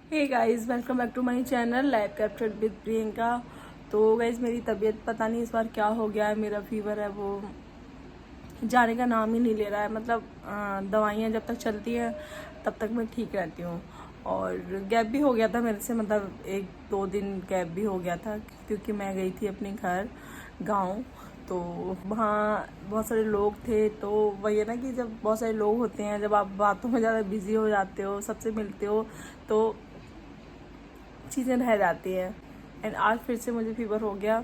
Hey guys, welcome back to my channel live captured with Priyanka. तो guys, मेरी तबीयत पता नहीं इस बार क्या हो गया है। मेरा फीवर है वो जाने का नाम ही नहीं ले रहा है। मतलब दवाइयाँ जब तक चलती हैं तब तक मैं ठीक रहती हूँ। और गैप भी हो गया था मेरे से, मतलब 1-2 दिन गैप भी हो गया था क्योंकि मैं गई थी अपने घर गाँव। तो वहाँ बहुत सारे लोग थे। तो वही है ना कि जब बहुत सारे लोग होते हैं, जब आप बातों में ज़्यादा बिजी हो जाते हो, सबसे मिलते हो, तो चीज़ें रह जाती हैं। एंड आज फिर से मुझे फीवर हो गया।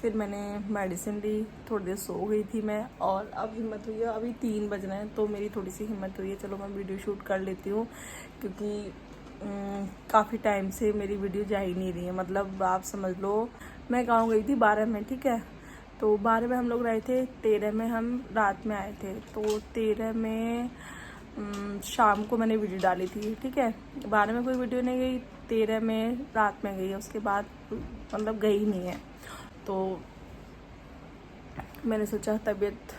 फिर मैंने मेडिसिन ली, थोड़ी देर सो गई थी मैं, और अब हिम्मत हुई है, अभी 3 बज रहे हैं तो मेरी थोड़ी सी हिम्मत हुई है, चलो मैं वीडियो शूट कर लेती हूँ। क्योंकि काफ़ी टाइम से मेरी वीडियो जा ही नहीं रही है। मतलब आप समझ लो, मैं गाँव गई थी 12 में, ठीक है। तो 12 में हम लोग रहे थे, 13 में हम रात में आए थे। तो 13 में शाम को मैंने वीडियो डाली थी, ठीक है। 12 में कोई वीडियो नहीं गई, 13 में रात में गई है, उसके बाद मतलब गई नहीं है। तो मैंने सोचा तबीयत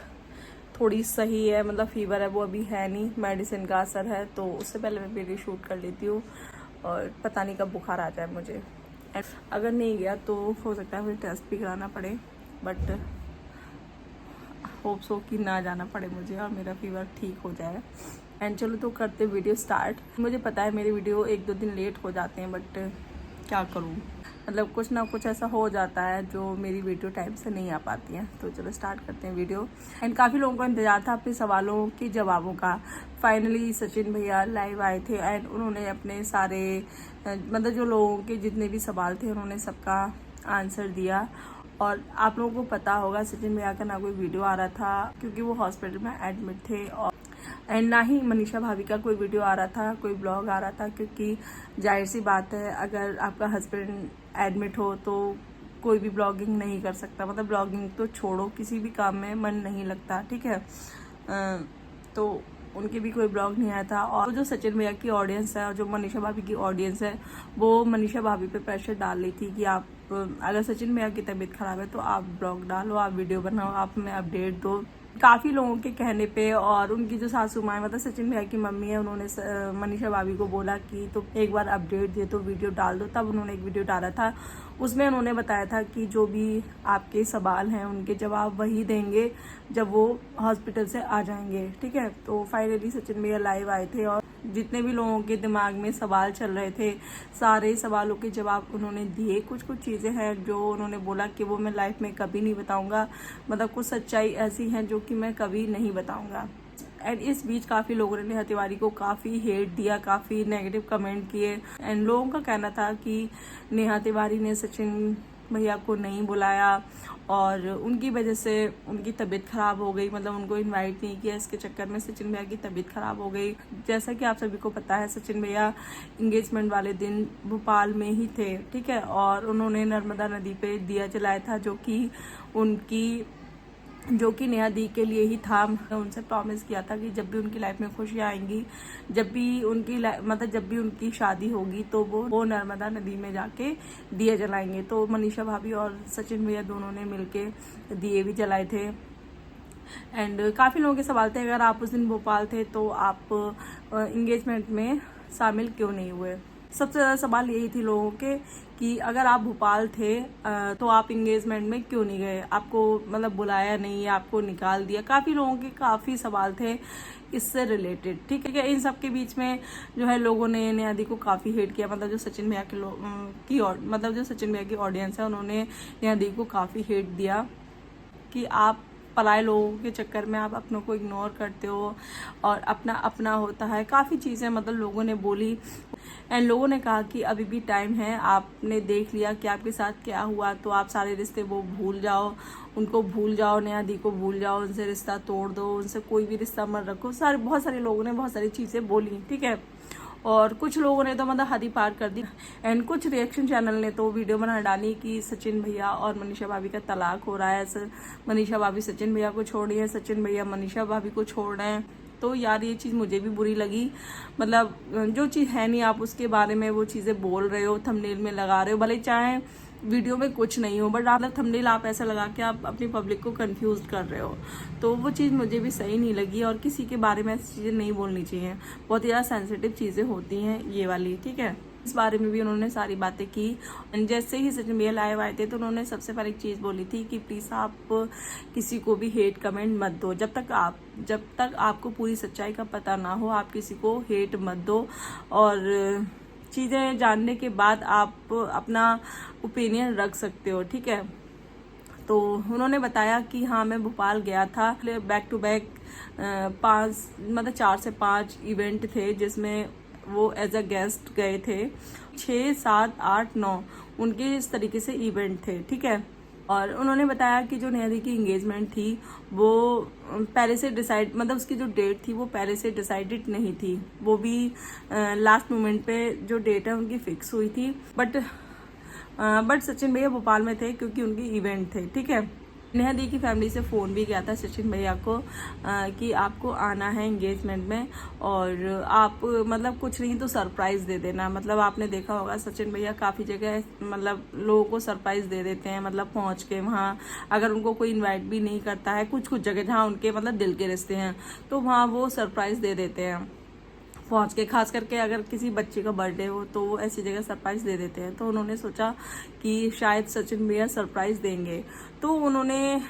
थोड़ी सही है, मतलब फीवर है वो अभी है नहीं, मेडिसिन का असर है, तो उससे पहले मैं वीडियो शूट कर लेती हूँ। और पता नहीं कब बुखार आ जाए मुझे। अगर नहीं गया तो हो सकता है मुझे टेस्ट भी कराना पड़े, बट होप्स हो कि ना जाना पड़े मुझे और मेरा फीवर ठीक हो जाए। एंड चलो तो करते वीडियो स्टार्ट। मुझे पता है मेरे वीडियो 1-2 दिन लेट हो जाते हैं, बट क्या करूँ, मतलब कुछ ना कुछ ऐसा हो जाता है जो मेरी वीडियो टाइम से नहीं आ पाती है। तो चलो स्टार्ट करते हैं वीडियो। एंड काफ़ी लोगों का इंतजार था अपने सवालों के जवाबों का। फाइनली सचिन भैया लाइव आए थे एंड उन्होंने अपने सारे मतलब जो लोगों के जितने भी सवाल थे उन्होंने सबका आंसर दिया। और आप लोगों को पता होगा सचिन भैया का ना कोई वीडियो आ रहा था क्योंकि वो हॉस्पिटल में एडमिट थे, और एंड ना ही मनीषा भाभी का कोई वीडियो आ रहा था, कोई ब्लॉग आ रहा था। क्योंकि जाहिर सी बात है, अगर आपका हस्बैंड एडमिट हो तो कोई भी ब्लॉगिंग नहीं कर सकता। मतलब ब्लॉगिंग तो छोड़ो, किसी भी काम में मन नहीं लगता, ठीक है। तो उनके भी कोई ब्लॉग नहीं आया था। और जो सचिन भैया की ऑडियंस है और जो मनीषा भाभी की ऑडियंस है, वो मनीषा भाभी पे प्रेशर डाल रही थी कि आप अगर सचिन भैया की तबीयत खराब है तो आप ब्लॉग डालो, आप वीडियो बनाओ, आप हमें अपडेट दो। काफ़ी लोगों के कहने पे, और उनकी जो सासू माँ मतलब सचिन भैया की मम्मी है, उन्होंने मनीषा भाभी को बोला कि तो एक बार अपडेट दे तो वीडियो डाल दो। तब उन्होंने एक वीडियो डाला था, उसमें उन्होंने बताया था कि जो भी आपके सवाल हैं उनके जवाब वही देंगे जब वो हॉस्पिटल से आ जाएंगे, ठीक है। तो फाइनली सचिन भैया लाइव आए थे और जितने भी लोगों के दिमाग में सवाल चल रहे थे, सारे सवालों के जवाब उन्होंने दिए। कुछ कुछ चीज़ें हैं जो उन्होंने बोला कि वो मैं लाइफ में कभी नहीं बताऊंगा, मतलब कुछ सच्चाई ऐसी हैं जो कि मैं कभी नहीं बताऊंगा। एंड इस बीच काफ़ी लोगों ने नेहा तिवारी को काफ़ी हेट दिया, काफ़ी नेगेटिव कमेंट किए। एंड लोगों का कहना था कि नेहा तिवारी ने सचिन भैया को नहीं बुलाया और उनकी वजह से उनकी तबीयत ख़राब हो गई, मतलब उनको इनवाइट नहीं किया, इसके चक्कर में सचिन भैया की तबीयत ख़राब हो गई। जैसा कि आप सभी को पता है, सचिन भैया इंगेजमेंट वाले दिन भोपाल में ही थे, ठीक है। और उन्होंने नर्मदा नदी पे दिया जलाया था, जो कि नेहा दी के लिए ही था। उनसे प्रॉमिस किया था कि जब भी उनकी लाइफ में खुशियाँ आएंगी, जब भी उनकी शादी होगी, तो वो नर्मदा नदी में जाके दिए जलाएंगे। तो मनीषा भाभी और सचिन भैया दोनों ने मिलके दिए भी जलाए थे। एंड काफ़ी लोगों के सवाल थे, अगर आप उस दिन भोपाल थे तो आप इंगेजमेंट में शामिल क्यों नहीं हुए। सबसे ज़्यादा सवाल यही थी लोगों के कि अगर आप भोपाल थे तो आप इंगेजमेंट में क्यों नहीं गए, आपको मतलब बुलाया नहीं, आपको निकाल दिया। काफ़ी लोगों के काफ़ी सवाल थे इससे रिलेटेड, ठीक है। इन सब के बीच में जो है लोगों ने नेहा दी को काफ़ी हेट किया। मतलब जो सचिन भैया जो सचिन भैया की ऑडियंस है, उन्होंने नेहा दी को काफ़ी हेट दिया कि आप पराए लोगों के चक्कर में आप अपनों को इग्नोर करते हो और अपना अपना होता है। काफ़ी चीज़ें मतलब लोगों ने बोली। एंड लोगों ने कहा कि अभी भी टाइम है, आपने देख लिया कि आपके साथ क्या हुआ, तो आप सारे रिश्ते वो भूल जाओ, उनको भूल जाओ, नेहा दी को भूल जाओ, उनसे रिश्ता तोड़ दो, उनसे कोई भी रिश्ता मत रखो। बहुत सारे लोगों ने बहुत सारी चीज़ें बोली, ठीक है। और कुछ लोगों ने तो मतलब हद ही पार कर दी। एंड कुछ रिएक्शन चैनल ने तो वीडियो बना डाली कि सचिन भैया और मनीषा भाभी का तलाक हो रहा है, मनीषा भाभी सचिन भैया को छोड़ रही है, सचिन भैया मनीषा भाभी को छोड़ रहे हैं। तो यार ये चीज़ मुझे भी बुरी लगी। मतलब जो चीज़ है नहीं, आप उसके बारे में वो चीज़ें बोल रहे हो, थंबनेल में लगा रहे हो, भले चाहे वीडियो में कुछ नहीं हो, बट आप थंबनेल आप ऐसा लगा के आप अपनी पब्लिक को कंफ्यूज कर रहे हो। तो वो चीज़ मुझे भी सही नहीं लगी। और किसी के बारे में ऐसी चीज़ें नहीं बोलनी चाहिए, बहुत ही ज़्यादा सेंसिटिव चीज़ें होती हैं ये वाली, ठीक है। इस बारे में भी उन्होंने सारी बातें की। जैसे ही सचिन भैया लाइव आए थे तो उन्होंने सबसे पहले एक चीज़ बोली थी कि प्लीज़ आप किसी को भी हेट कमेंट मत दो, जब तक आपको पूरी सच्चाई का पता ना हो आप किसी को हेट मत दो, और चीज़ें जानने के बाद आप अपना ओपिनियन रख सकते हो, ठीक है। तो उन्होंने बताया कि हाँ मैं भोपाल गया था, बैक टू बैक 4 से 5 इवेंट थे जिसमें वो एज अ गेस्ट गए थे। 6, 7, 8, 9 उनके इस तरीके से इवेंट थे, ठीक है। और उन्होंने बताया कि जो नेहा दी की इंगेजमेंट थी वो पहले से डिसाइड, उसकी जो डेट थी वो पहले से डिसाइडेड नहीं थी, वो भी लास्ट मोमेंट पे जो डेट है उनकी फिक्स हुई थी। बट सचिन भैया भोपाल में थे क्योंकि उनकी इवेंट थे, ठीक है। नेहा दी की फैमिली से फ़ोन भी गया था सचिन भैया को कि आपको आना है एंगेजमेंट में, और आप कुछ नहीं तो सरप्राइज़ दे देना। आपने देखा होगा सचिन भैया काफ़ी जगह लोगों को सरप्राइज़ दे देते हैं, पहुंच के वहाँ अगर उनको कोई इनवाइट भी नहीं करता है, कुछ जगह जहाँ उनके दिल के रिश्ते हैं तो वहाँ वो सरप्राइज़ दे देते हैं पहुंच के। खास करके अगर किसी बच्चे का बर्थडे हो तो वो ऐसी जगह सरप्राइज दे देते हैं। तो उन्होंने सोचा कि शायद सचिन भैया सरप्राइज देंगे, तो उन्होंने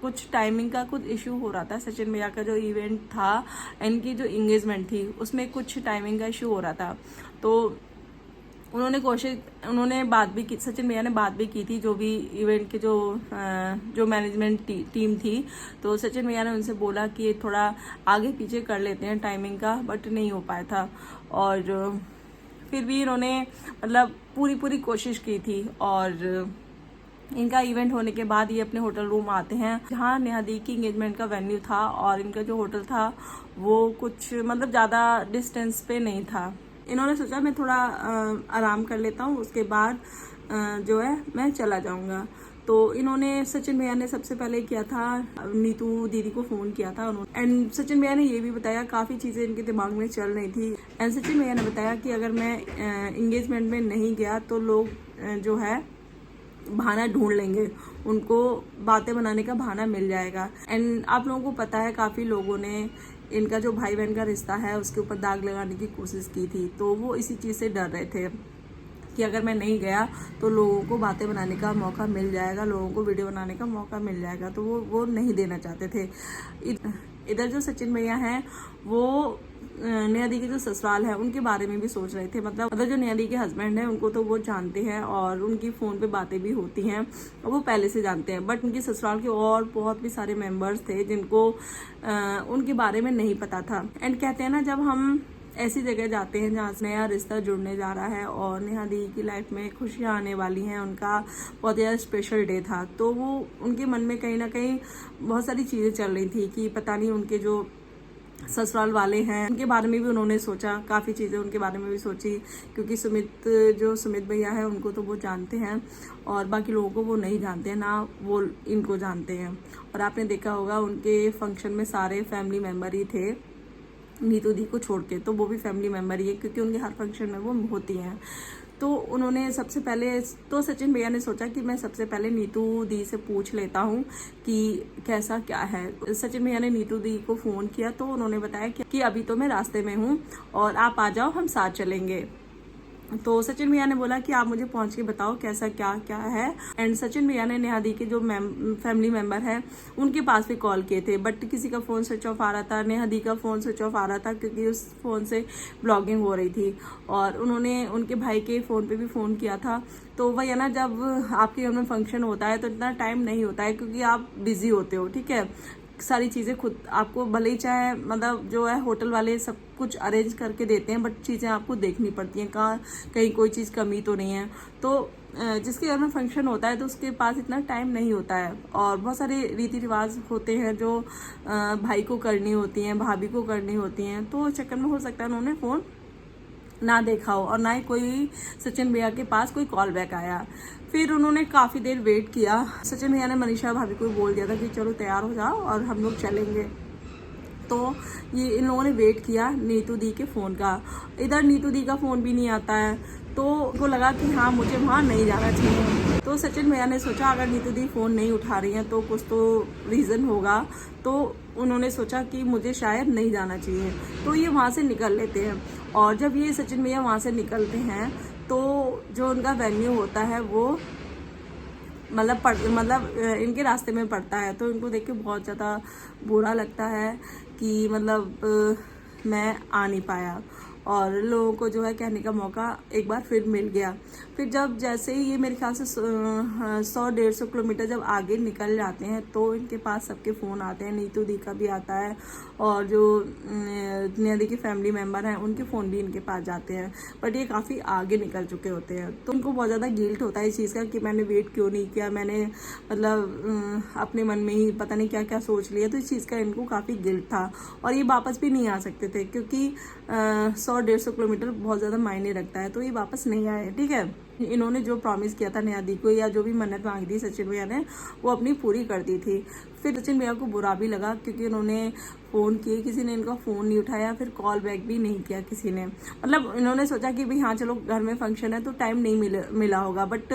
कुछ टाइमिंग का कुछ इशू हो रहा था। सचिन भैया का जो इवेंट था, इनकी जो इंगेजमेंट थी उसमें कुछ टाइमिंग का इशू हो रहा था। तो उन्होंने बात भी की, सचिन भैया ने बात भी की थी जो भी इवेंट के जो मैनेजमेंट टीम थी। तो सचिन भैया ने उनसे बोला कि थोड़ा आगे पीछे कर लेते हैं टाइमिंग का, बट नहीं हो पाया था। और फिर भी इन्होंने पूरी कोशिश की थी, और इनका इवेंट होने के बाद ये अपने होटल रूम आते हैं जहाँ नेहा दी की इंगेजमेंट का वेन्यू था, और इनका जो होटल था वो कुछ ज़्यादा डिस्टेंस पे नहीं था। इन्होंने सोचा मैं थोड़ा आराम कर लेता हूँ, उसके बाद जो है मैं चला जाऊँगा। तो इन्होंने, सचिन भैया ने सबसे पहले किया था, नीतू दीदी को फ़ोन किया था उन्होंने। एंड सचिन भैया ने ये भी बताया, काफ़ी चीज़ें इनके दिमाग में चल रही थी। एंड सचिन भैया ने बताया कि अगर मैं इंगेजमेंट में नहीं गया तो लोग जो है बहाना ढूंढ लेंगे, उनको बातें बनाने का बहाना मिल जाएगा। एंड आप लोगों को पता है काफ़ी लोगों ने इनका जो भाई बहन का रिश्ता है उसके ऊपर दाग लगाने की कोशिश की थी। तो वो इसी चीज़ से डर रहे थे कि अगर मैं नहीं गया तो लोगों को बातें बनाने का मौका मिल जाएगा, लोगों को वीडियो बनाने का मौका मिल जाएगा। तो वो नहीं देना चाहते थे। इधर जो सचिन भैया हैं वो नेहा दी के जो ससुराल है उनके बारे में भी सोच रहे थे। जो नेहा दी के हस्बैंड है उनको तो वो जानते हैं और उनकी फ़ोन पे बातें भी होती हैं और वो पहले से जानते हैं। बट उनके ससुराल के और बहुत भी सारे मेंबर्स थे जिनको उनके बारे में नहीं पता था। एंड कहते हैं ना, जब हम ऐसी जगह जाते हैं जहाँ नया रिश्ता जुड़ने जा रहा है और नेहा दी की लाइफ में खुशियाँ आने वाली हैं, उनका बहुत ज़्यादा स्पेशल डे था, तो वो उनके मन में कहीं ना कहीं बहुत सारी चीज़ें चल रही थी कि पता नहीं उनके जो ससुराल वाले हैं उनके बारे में भी उन्होंने सोचा, काफ़ी चीज़ें उनके बारे में भी सोची, क्योंकि सुमित भैया है उनको तो वो जानते हैं और बाकी लोगों को वो नहीं जानते हैं, ना वो इनको जानते हैं। और आपने देखा होगा उनके फंक्शन में सारे फैमिली मेम्बर ही थे, नीतू दी को छोड़ के, तो वो भी फैमिली मेम्बर ही है क्योंकि उनके हर फंक्शन में वो होती हैं। तो उन्होंने सबसे पहले तो सचिन भैया ने सोचा कि मैं सबसे पहले नीतू दी से पूछ लेता हूँ कि कैसा क्या है। सचिन भैया ने नीतू दी को फ़ोन किया तो उन्होंने बताया कि अभी तो मैं रास्ते में हूँ और आप आ जाओ, हम साथ चलेंगे। तो सचिन भैया ने बोला कि आप मुझे पहुंच के बताओ कैसा क्या क्या है। एंड सचिन भैया ने नेहा दी के जो फैमिली मेंबर है उनके पास भी कॉल किए थे, बट किसी का फ़ोन स्विच ऑफ आ रहा था, नेहा दी का फ़ोन स्विच ऑफ आ रहा था क्योंकि उस फ़ोन से ब्लॉगिंग हो रही थी। और उन्होंने उनके भाई के फ़ोन पे भी फ़ोन किया था। तो वही है ना, जब आपके घर में फंक्शन होता है तो इतना टाइम नहीं होता है क्योंकि आप बिज़ी होते हो, ठीक है। सारी चीज़ें खुद आपको, भले ही चाहे जो है होटल वाले सब कुछ अरेंज करके देते हैं, बट चीज़ें आपको देखनी पड़ती हैं, कहीं कोई चीज़ कमी तो नहीं है। तो जिसके घर में फंक्शन होता है तो उसके पास इतना टाइम नहीं होता है और बहुत सारे रीति रिवाज होते हैं जो भाई को करनी होती हैं, भाभी को करनी होती हैं। तो चक्कर में हो सकता है उन्होंने फ़ोन ना देखा हो और ना ही कोई सचिन भैया के पास कोई कॉल बैक आया। फिर उन्होंने काफ़ी देर वेट किया। सचिन भैया ने मनीषा भाभी को बोल दिया था कि चलो तैयार हो जाओ और हम लोग चलेंगे। तो ये इन लोगों ने वेट किया नीतू दी के फ़ोन का। इधर नीतू दी का फ़ोन भी नहीं आता है, तो उनको लगा कि हाँ मुझे वहाँ नहीं जाना चाहिए। तो सचिन भैया ने सोचा अगर नीतू दी फ़ोन नहीं उठा रही हैं तो कुछ तो रीज़न होगा, तो उन्होंने सोचा कि मुझे शायद नहीं जाना चाहिए, तो ये वहाँ से निकल लेते हैं। और जब ये सचिन भैया वहाँ से निकलते हैं तो जो उनका वेन्यू होता है वो मतलब इनके रास्ते में पड़ता है, तो इनको देख के बहुत ज़्यादा बुरा लगता है कि मतलब मैं आ नहीं पाया, और लोगों को जो है कहने का मौका एक बार फिर मिल गया। फिर जब जैसे ही ये मेरे ख्याल से 100-150 किलोमीटर जब आगे निकल जाते हैं तो इनके पास सबके फ़ोन आते हैं, नीतू दी का भी आता है और जो नेहा दी के फैमिली मेम्बर हैं उनके फ़ोन भी इनके पास जाते हैं, बट ये काफ़ी आगे निकल चुके होते हैं। तो उनको बहुत ज़्यादा गिल्ट होता है इस चीज़ का कि मैंने वेट क्यों नहीं किया, मैंने मतलब अपने मन में ही पता नहीं क्या क्या सोच लिया, तो इस चीज़ का इनको काफ़ी गिल्ट था। और ये वापस भी नहीं आ सकते थे क्योंकि 100-150 किलोमीटर बहुत ज़्यादा मायने रखता है, तो ये वापस नहीं आए। ठीक है, इन्होंने जो प्रॉमिस किया था नेहा दी को या जो भी मन्नत मांगी थी सचिन भैया ने, वो अपनी पूरी कर दी थी। फिर सचिन भैया को बुरा भी लगा क्योंकि उन्होंने फ़ोन किए, किसी ने इनका फ़ोन नहीं उठाया, फिर कॉल बैक भी नहीं किया किसी ने। मतलब इन्होंने सोचा कि भाई हाँ चलो घर में फंक्शन है तो टाइम नहीं मिला होगा, बट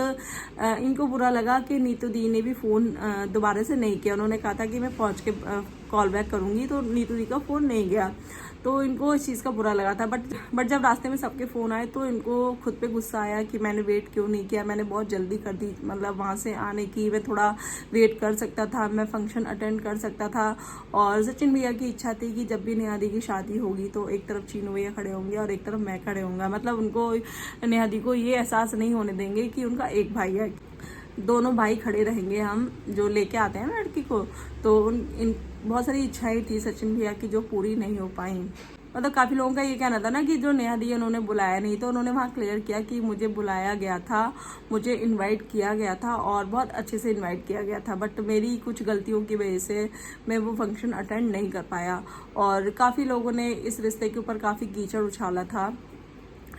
इनको बुरा लगा कि नीतू दी ने भी फ़ोन दोबारा से नहीं किया। उन्होंने कहा था कि मैं पहुँच के कॉल बैक करूँगी, तो नीतू दी का फ़ोन नहीं गया, तो इनको इस चीज़ का बुरा लगा था। बट जब रास्ते में सबके फ़ोन आए तो इनको खुद पे गुस्सा आया कि मैंने वेट क्यों नहीं किया, मैंने बहुत जल्दी कर दी, मतलब वहाँ से आने की मैं थोड़ा वेट कर सकता था, मैं फंक्शन अटेंड कर सकता था। और सचिन भैया की इच्छा थी कि जब भी नेहा दी की शादी होगी तो एक तरफ चीनू भैया खड़े होंगे और एक तरफ मैं खड़े होंगे, मतलब उनको नेहा दी को ये एहसास नहीं होने देंगे कि उनका एक भाई है, दोनों भाई खड़े रहेंगे हम जो लेके आते हैं ना लड़की को। तो इन बहुत सारी इच्छाएं थी सचिन भैया की जो पूरी नहीं हो पाई। मतलब काफ़ी लोगों का ये कहना था ना कि जो नेहा दी उन्होंने बुलाया नहीं, तो उन्होंने वहाँ क्लियर किया कि मुझे बुलाया गया था, मुझे इनवाइट किया गया था और बहुत अच्छे से इनवाइट किया गया था, बट मेरी कुछ गलतियों की वजह से मैं वो फंक्शन अटेंड नहीं कर पाया। और काफ़ी लोगों ने इस रिश्ते के ऊपर काफ़ी कीचड़ उछाला था।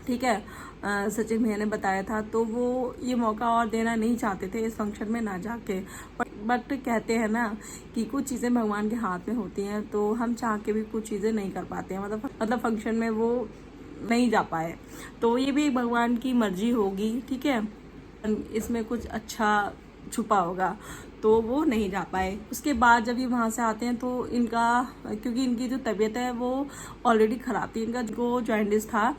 ठीक है, सचिन भैया ने बताया था, तो वो ये मौका और देना नहीं चाहते थे इस फंक्शन में ना जाके। बट कहते हैं ना कि कुछ चीज़ें भगवान के हाथ में होती हैं, तो हम चाह के भी कुछ चीज़ें नहीं कर पाते हैं। मतलब फंक्शन में वो नहीं जा पाए, तो ये भी भगवान की मर्जी होगी। ठीक है, इसमें कुछ अच्छा छुपा होगा, तो वो नहीं जा पाए। उसके बाद जब ये वहाँ से आते हैं तो इनका, क्योंकि इनकी जो तबीयत है वो ऑलरेडी ख़राब थी, इनका जो जॉइंटिस था,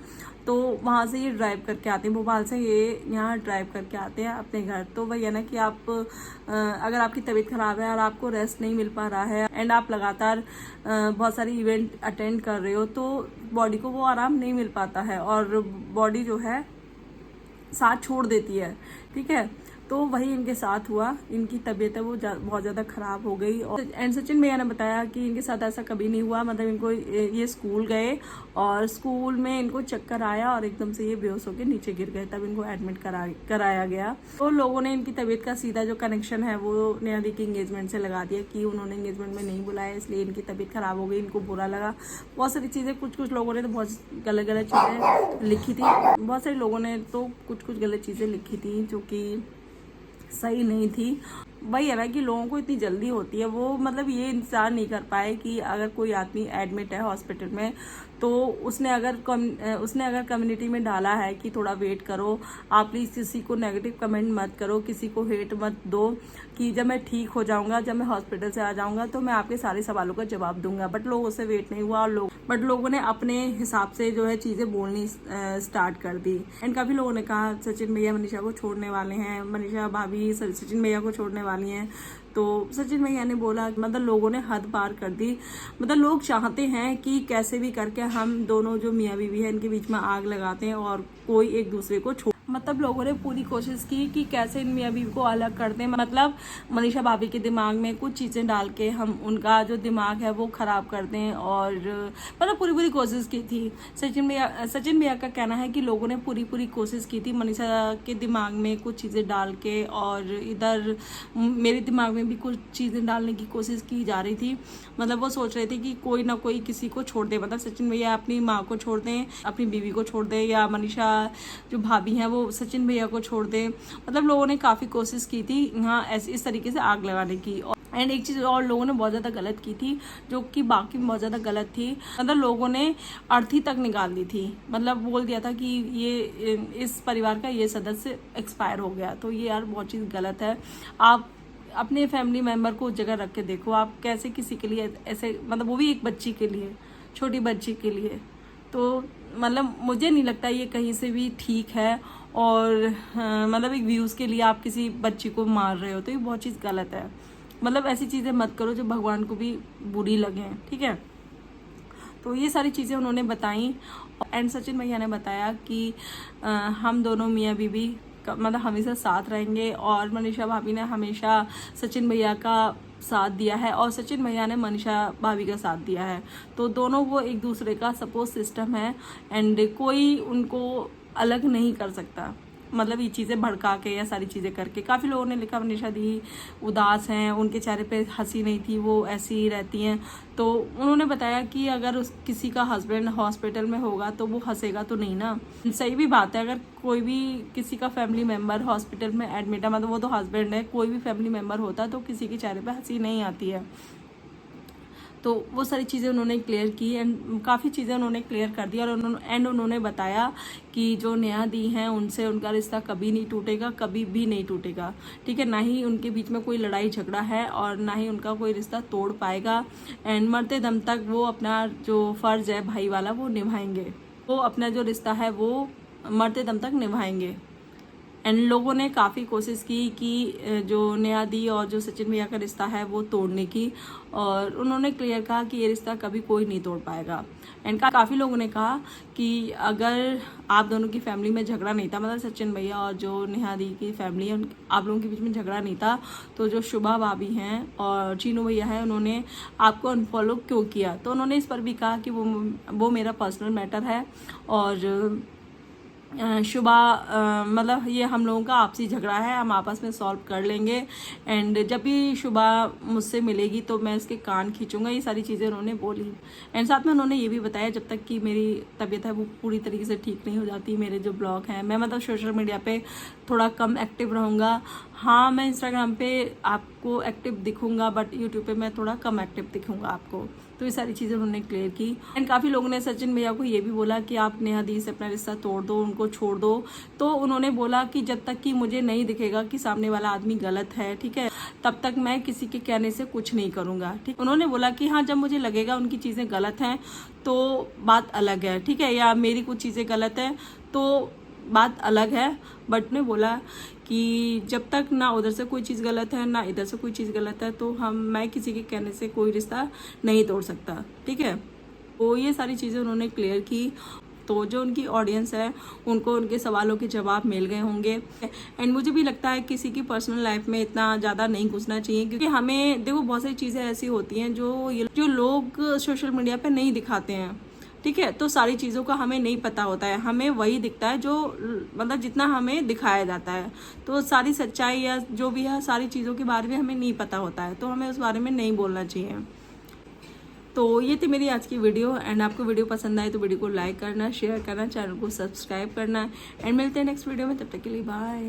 तो वहाँ से ये ड्राइव करके आते हैं, भोपाल से ये यहाँ ड्राइव करके आते हैं अपने घर। तो वही है ना कि आप अगर आपकी तबीयत ख़राब है और आपको रेस्ट नहीं मिल पा रहा है एंड आप लगातार बहुत सारी इवेंट अटेंड कर रहे हो, तो बॉडी को वो आराम नहीं मिल पाता है और बॉडी जो है साथ छोड़ देती है। ठीक है, तो वही इनके साथ हुआ, इनकी तबीयत है वो बहुत ज़्यादा ख़राब हो गई। और एंड सचिन भैया ने बताया कि इनके साथ ऐसा कभी नहीं हुआ, मतलब इनको ये स्कूल गए और स्कूल में इनको चक्कर आया और एकदम से ये बेहोश होकर नीचे गिर गए, तब इनको एडमिट कराया गया। तो लोगों ने इनकी तबीयत का सीधा जो कनेक्शन है वो नेहा दी की इंगेजमेंट से लगा दिया कि उन्होंने इंगेजमेंट में नहीं बुलाया इसलिए इनकी तबीयत ख़राब हो गई, इनको बुरा लगा। बहुत सारी चीज़ें, कुछ लोगों ने तो बहुत गलत चीज़ें लिखी थी, बहुत सारे लोगों ने तो कुछ गलत चीज़ें लिखी थी जो कि सही नहीं थी। वही है ना कि लोगों को इतनी जल्दी होती है, वो मतलब ये इंतज़ार नहीं कर पाए कि अगर कोई आदमी एडमिट है हॉस्पिटल में तो उसने अगर कम्युनिटी में डाला है कि थोड़ा वेट करो, आप प्लीज़ किसी को नेगेटिव कमेंट मत करो, किसी को हेट मत दो कि जब मैं ठीक हो जाऊंगा, जब मैं हॉस्पिटल से आ जाऊंगा तो मैं आपके सारे सवालों का जवाब दूंगा। बट लोगों से वेट नहीं हुआ और लोगों ने अपने हिसाब से जो है चीज़ें बोलनी स्टार्ट कर दी। एंड काफ़ी लोगों ने कहा सचिन भैया मनीषा को छोड़ने वाले हैं, मनीषा भाभी सचिन भैया को छोड़ने वाली हैं। तो सचिन भैया ने बोला मतलब लोगों ने हद पार कर दी, मतलब लोग चाहते हैं कि कैसे भी करके हम दोनों जो मियाँ बीवी है इनके बीच में आग लगाते हैं और कोई एक दूसरे को मतलब लोगों ने पूरी कोशिश की कि कैसे इन मियाँ बीवी को अलग कर दें, मतलब मनीषा भाभी के दिमाग में कुछ चीज़ें डाल के हम उनका जो दिमाग है वो ख़राब कर दें, और मतलब पूरी कोशिश की थी। सचिन भैया का कहना है कि लोगों ने पूरी कोशिश की थी मनीषा के दिमाग में कुछ चीज़ें डाल के, और इधर मेरे दिमाग में भी कुछ चीज़ें डालने की कोशिश की जा रही थी। मतलब वो सोच रहे थे कि कोई ना कोई किसी को छोड़ दे, मतलब सचिन भैया अपनी माँ को छोड़ दें, अपनी बीवी को छोड़ दें, या मनीषा जो भाभी हैं वो सचिन भैया को छोड़ दे। मतलब लोगों ने काफ़ी कोशिश की थी यहाँ इस तरीके से आग लगाने की। एंड एक चीज़ और लोगों ने बहुत ज़्यादा गलत की थी, जो कि बाकी में बहुत ज़्यादा गलत थी। मतलब लोगों ने अर्थी तक निकाल दी थी, मतलब बोल दिया था कि ये इस परिवार का ये सदस्य एक्सपायर हो गया। तो ये यार बहुत चीज़ गलत है। आप अपने फैमिली मेम्बर को उस जगह रख के देखो, आप कैसे किसी के लिए ऐसे, मतलब वो भी एक बच्ची के लिए, छोटी बच्ची के लिए। तो मतलब मुझे नहीं लगता ये कहीं से भी ठीक है। और मतलब एक व्यूज़ के लिए आप किसी बच्ची को मार रहे हो, तो ये बहुत चीज़ गलत है। मतलब ऐसी चीज़ें मत करो जो भगवान को भी बुरी लगें, ठीक है। तो ये सारी चीज़ें उन्होंने बताई। एंड सचिन भैया ने बताया कि हम दोनों मियाँ बीवी मतलब हमेशा साथ रहेंगे, और मनीषा भाभी ने हमेशा सचिन भैया का साथ दिया है और सचिन भैया ने मनीषा भाभी का साथ दिया है। तो दोनों वो एक दूसरे का सपोर्ट सिस्टम है, एंड कोई उनको अलग नहीं कर सकता। मतलब ये चीज़ें भड़का के या सारी चीज़ें करके। काफ़ी लोगों ने लिखा मनीषा दी उदास हैं, उनके चेहरे पे हंसी नहीं थी, वो ऐसी ही रहती हैं। तो उन्होंने बताया कि अगर उस किसी का हस्बैंड हॉस्पिटल में होगा तो वो हंसेगा तो नहीं ना। सही भी बात है, अगर कोई भी किसी का फैमिली मेम्बर हॉस्पिटल में एडमिट है, मतलब वो तो हस्बैंड है, कोई भी फैमिली मेम्बर होता तो किसी के चेहरे पे हंसी नहीं आती है। तो वो सारी चीज़ें उन्होंने क्लियर की, एंड काफ़ी चीज़ें उन्होंने क्लियर कर दी। और उन्होंने बताया कि जो नेहा दी हैं उनसे उनका रिश्ता कभी नहीं टूटेगा, कभी भी नहीं टूटेगा, ठीक है। ना ही उनके बीच में कोई लड़ाई झगड़ा है और ना ही उनका कोई रिश्ता तोड़ पाएगा। एंड मरते दम तक वो अपना जो फ़र्ज़ है भाई वाला वो निभाएंगे, वो अपना जो रिश्ता है वो मरते दम तक निभाएंगे। एंड लोगों ने काफ़ी कोशिश की कि जो नेहा दी और जो सचिन भैया का रिश्ता है वो तोड़ने की, और उन्होंने क्लियर कहा कि ये रिश्ता कभी कोई नहीं तोड़ पाएगा। एंड काफ़ी लोगों ने कहा कि अगर आप दोनों की फैमिली में झगड़ा नहीं था, मतलब सचिन भैया और जो नेहा दी की फैमिली है आप लोगों के बीच में झगड़ा नहीं था, तो जो शुभा भाभी हैं और चीनू भैया हैं उन्होंने आपको अनफॉलो क्यों किया। तो उन्होंने इस पर भी कहा कि वो मेरा पर्सनल मैटर है, और शुभा मतलब ये हम लोगों का आपसी झगड़ा है, हम आपस में सॉल्व कर लेंगे। एंड जब भी शुभा मुझसे मिलेगी तो मैं इसके कान खींचूंगा। ये सारी चीज़ें उन्होंने बोली। एंड साथ में उन्होंने ये भी बताया जब तक कि मेरी तबीयत है वो पूरी तरीके से ठीक नहीं हो जाती, मेरे जो ब्लॉग हैं, मैं मतलब सोशल मीडिया पे थोड़ा कम एक्टिव रहूँगा। हाँ, मैं इंस्टाग्राम पे आपको एक्टिव दिखूंगा, बट यूट्यूब पे मैं थोड़ा कम एक्टिव दिखूंगा आपको। तो ये सारी चीज़ें उन्होंने क्लियर की। एंड काफ़ी लोगों ने सचिन भैया को ये भी बोला कि आप नेहा दी से अपना रिश्ता तोड़ दो, उनको छोड़ दो। तो उन्होंने बोला कि जब तक कि मुझे नहीं दिखेगा कि सामने वाला आदमी गलत है, ठीक है, तब तक मैं किसी के कहने से कुछ नहीं करूँगा, ठीक। उन्होंने बोला कि हाँ, जब मुझे लगेगा उनकी चीज़ें गलत हैं तो बात अलग है, ठीक है, या मेरी कुछ चीज़ें गलत हैं तो बात अलग है। बट ने बोला कि जब तक ना उधर से कोई चीज़ गलत है ना इधर से कोई चीज़ गलत है, तो मैं किसी के कहने से कोई रिश्ता नहीं तोड़ सकता, ठीक है। तो ये सारी चीज़ें उन्होंने क्लियर की। तो जो उनकी ऑडियंस है उनको उनके सवालों के जवाब मिल गए होंगे। एंड मुझे भी लगता है किसी की पर्सनल लाइफ में इतना ज़्यादा नहीं घुसना चाहिए, क्योंकि हमें देखो बहुत सारी चीज़ें ऐसी होती हैं जो लोग सोशल मीडिया पे नहीं दिखाते हैं, ठीक है। तो सारी चीज़ों का हमें नहीं पता होता है, हमें वही दिखता है जो मतलब जितना हमें दिखाया जाता है। तो सारी सच्चाई या जो भी है सारी चीज़ों के बारे में हमें नहीं पता होता है, तो हमें उस बारे में नहीं बोलना चाहिए। तो ये थी मेरी आज की वीडियो। एंड आपको वीडियो पसंद आए तो वीडियो को लाइक करना, शेयर करना, चैनल को सब्सक्राइब करना। एंड मिलते हैं नेक्स्ट वीडियो में, तब तक के लिए बाय।